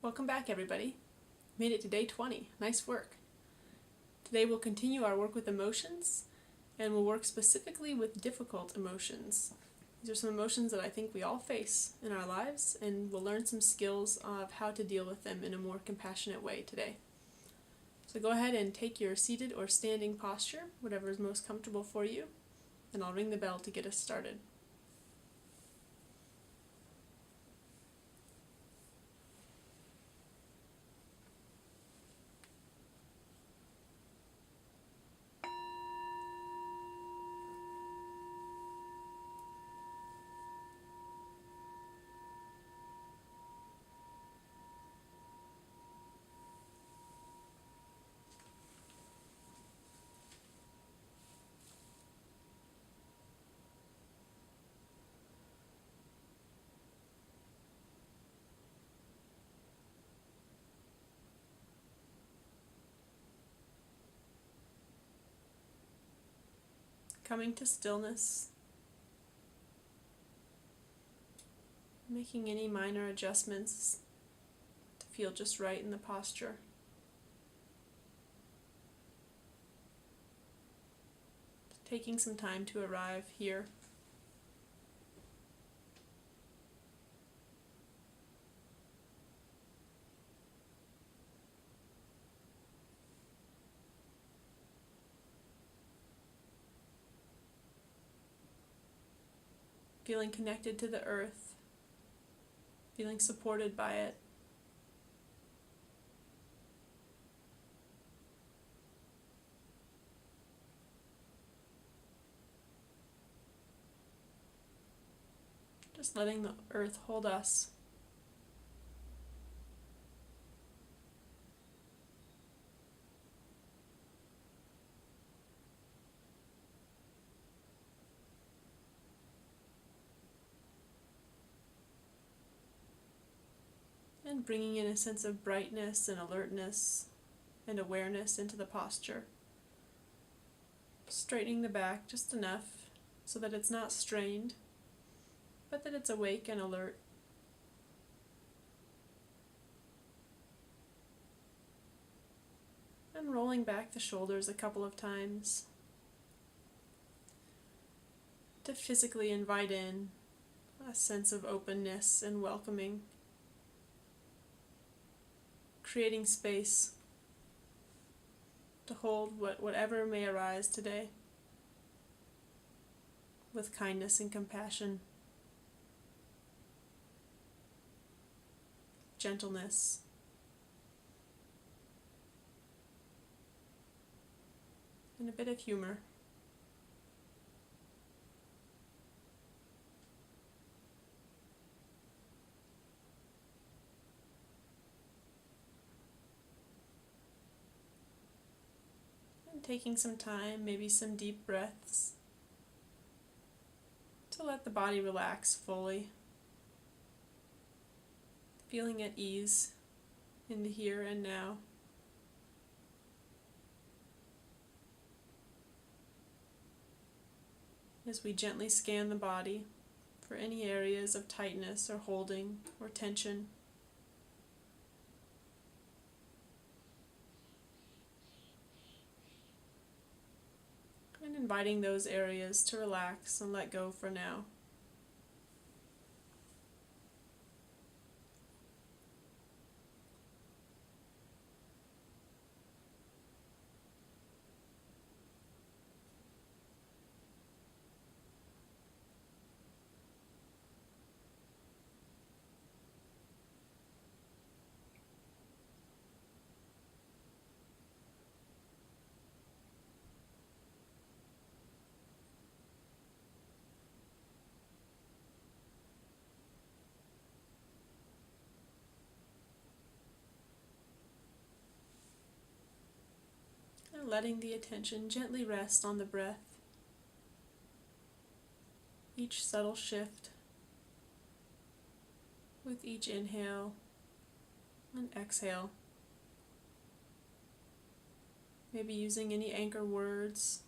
Welcome back, everybody. Made it to day 20. Nice work. Today we'll continue our work with emotions, and we'll work specifically with difficult emotions. These are some emotions that I think we all face in our lives, and we'll learn some skills of how to deal with them in a more compassionate way today. So go ahead and take your seated or standing posture, whatever is most comfortable for you, and I'll ring the bell to get us started. Coming to stillness, making any minor adjustments to feel just right in the posture. Taking some time to arrive here. Feeling connected to the earth, feeling supported by it. Just letting the earth hold us. And bringing in a sense of brightness and alertness and awareness into the posture. Straightening the back just enough so that it's not strained, but that it's awake and alert. And rolling back the shoulders a couple of times to physically invite in a sense of openness and welcoming. Creating space to hold whatever may arise today with kindness and compassion, gentleness, and a bit of humor. Taking some time, maybe some deep breaths, to let the body relax fully, feeling at ease in the here and now. As we gently scan the body for any areas of tightness or holding or tension. And inviting those areas to relax and let go for now. And letting the attention gently rest on the breath. Each subtle shift with each inhale and exhale. Maybe using any anchor words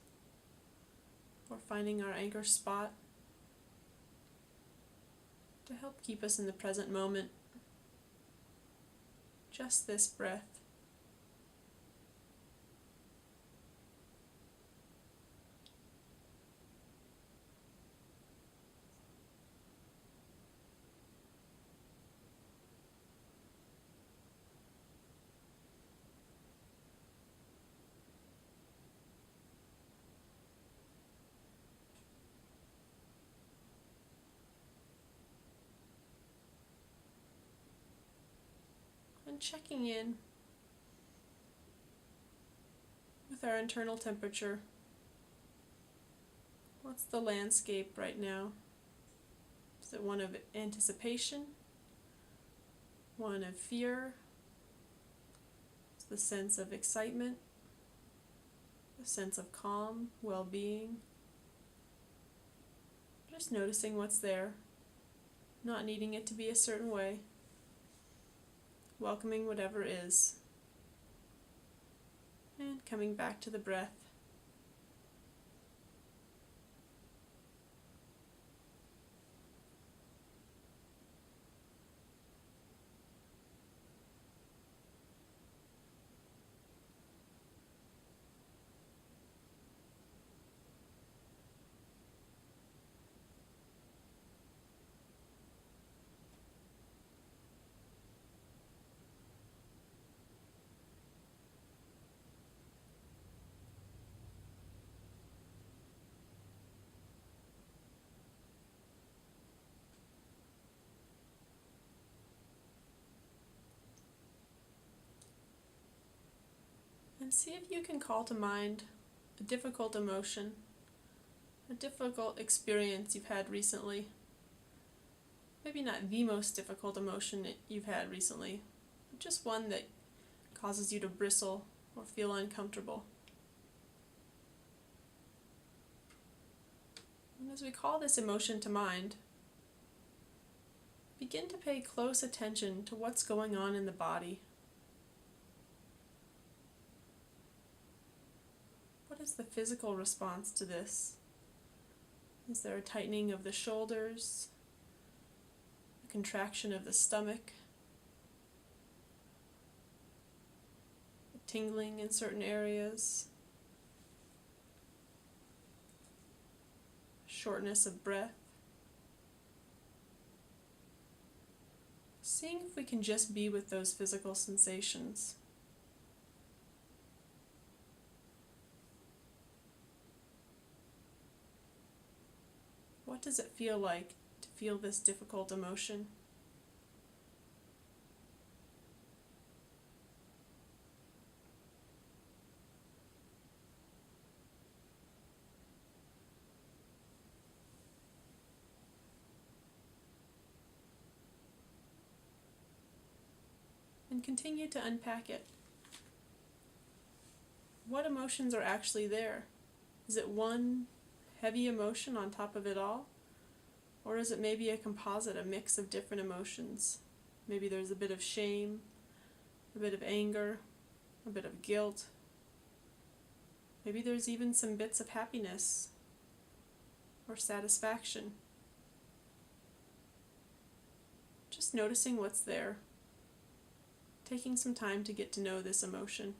or finding our anchor spot to help keep us in the present moment. just this breath. And checking in with our internal temperature. What's the landscape right now? Is it one of anticipation? One of fear? Is the sense of excitement? A sense of calm, well-being? Just noticing what's there, not needing it to be a certain way, welcoming whatever is, and coming back to the breath. And see if you can call to mind a difficult emotion, a difficult experience you've had recently. Maybe not the most difficult emotion that you've had recently, but just one that causes you to bristle or feel uncomfortable. And as we call this emotion to mind, begin to pay close attention to what's going on in the body. What is the physical response to this? Is there a tightening of the shoulders? A contraction of the stomach? A tingling in certain areas? Shortness of breath? Seeing if we can just be with those physical sensations. What does it feel like to feel this difficult emotion? And continue to unpack it. What emotions are actually there? Is it one heavy emotion on top of it all? Or is it maybe a composite, a mix of different emotions? Maybe there's a bit of shame, a bit of anger, a bit of guilt. Maybe there's even some bits of happiness or satisfaction. Just noticing what's there. Taking some time to get to know this emotion.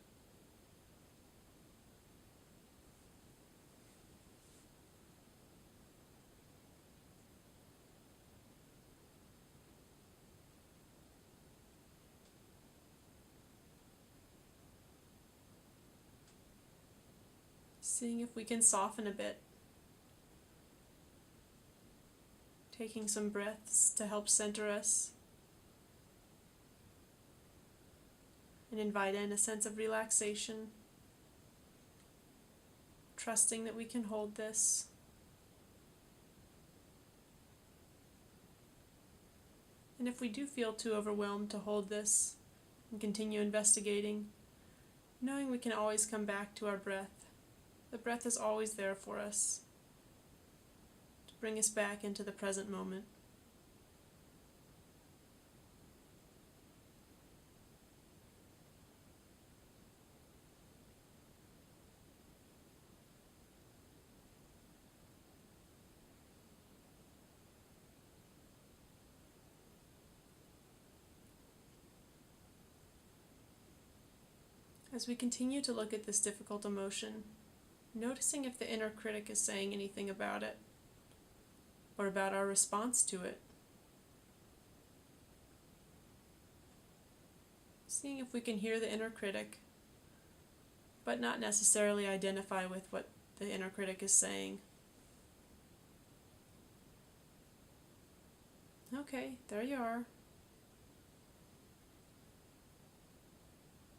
Seeing if we can soften a bit. Taking some breaths to help center us. And invite in a sense of relaxation. Trusting that we can hold this. And if we do feel too overwhelmed to hold this and continue investigating, knowing we can always come back to our breath. The breath is always there for us to bring us back into the present moment. As we continue to look at this difficult emotion, noticing if the inner critic is saying anything about it, or about our response to it. Seeing if we can hear the inner critic, but not necessarily identify with what the inner critic is saying. Okay, there you are.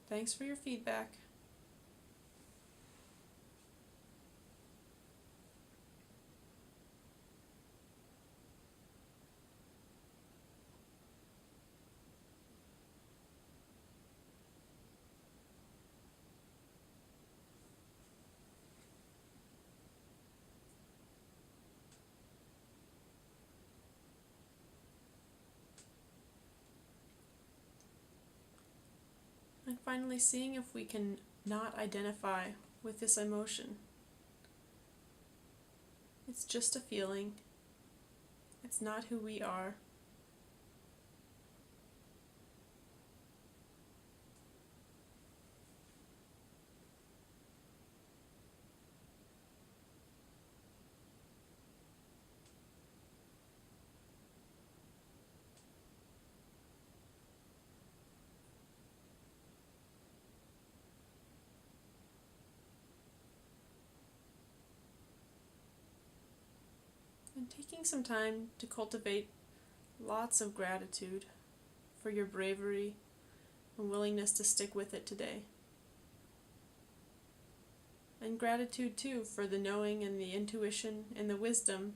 Thanks for your feedback. And finally, seeing if we can not identify with this emotion. It's just a feeling. It's not who we are. And taking some time to cultivate lots of gratitude for your bravery and willingness to stick with it today. And gratitude too for the knowing and the intuition and the wisdom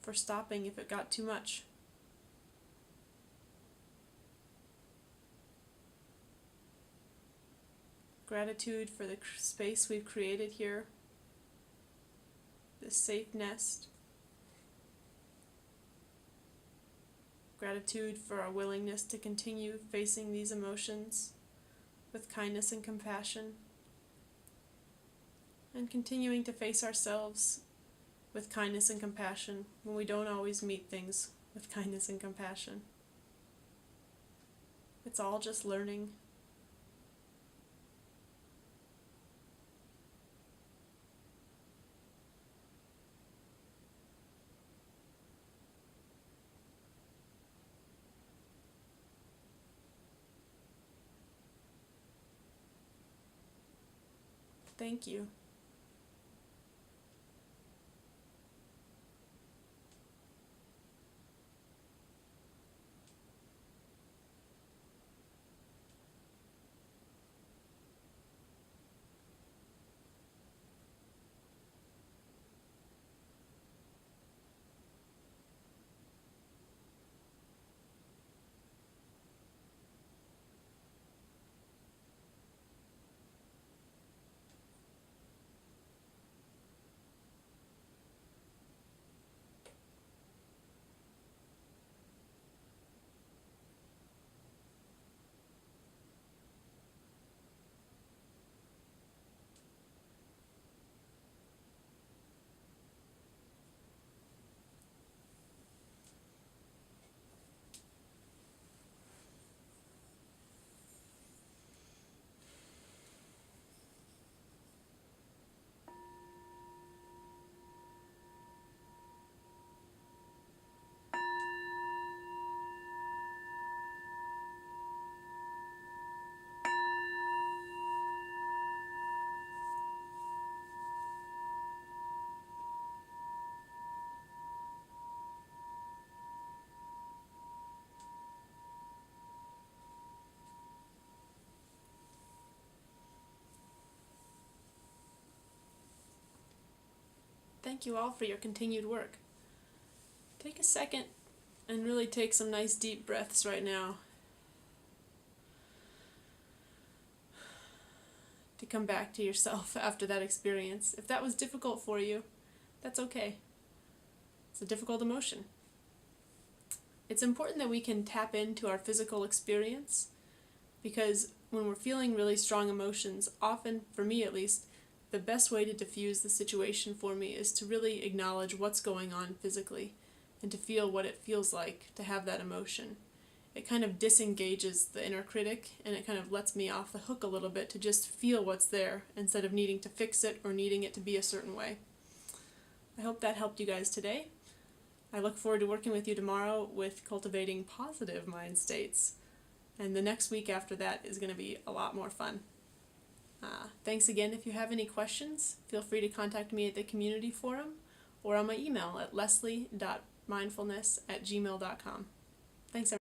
for stopping if it got too much. Gratitude for the space we've created here, this safe nest. Gratitude for our willingness to continue facing these emotions with kindness and compassion, and continuing to face ourselves with kindness and compassion when we don't always meet things with kindness and compassion. It's all just learning. Thank you. Thank you all for your continued work. Take a second and really take some nice deep breaths right now to come back to yourself after that experience. If that was difficult for you, that's okay. It's a difficult emotion. It's important that we can tap into our physical experience, because when we're feeling really strong emotions, often, for me at least, the best way to diffuse the situation for me is to really acknowledge what's going on physically and to feel what it feels like to have that emotion. it kind of disengages the inner critic, and it kind of lets me off the hook a little bit to just feel what's there instead of needing to fix it or needing it to be a certain way. I hope that helped you guys today. I look forward to working with you tomorrow with cultivating positive mind states, and the next week after that is going to be a lot more fun. Thanks again. If you have any questions, feel free to contact me at the community forum or on my email at leslie.mindfulness@gmail.com. Thanks, everyone.